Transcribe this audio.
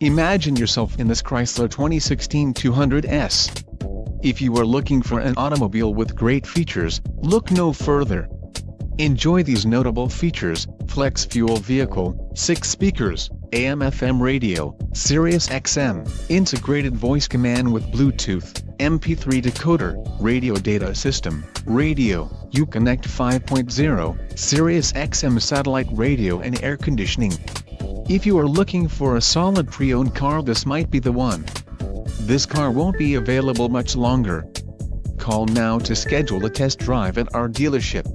Imagine yourself in this Chrysler 2016 200S. If you are looking for an automobile with great features, look no further. Enjoy these notable features: flex fuel vehicle, 6 speakers, AM/FM radio, Sirius XM, integrated voice command with Bluetooth, MP3 decoder, radio data system, radio, Uconnect 5.0, Sirius XM satellite radio and air conditioning. If you are looking for a solid pre-owned car, this might be the one. This car won't be available much longer. Call now to schedule a test drive at our dealership.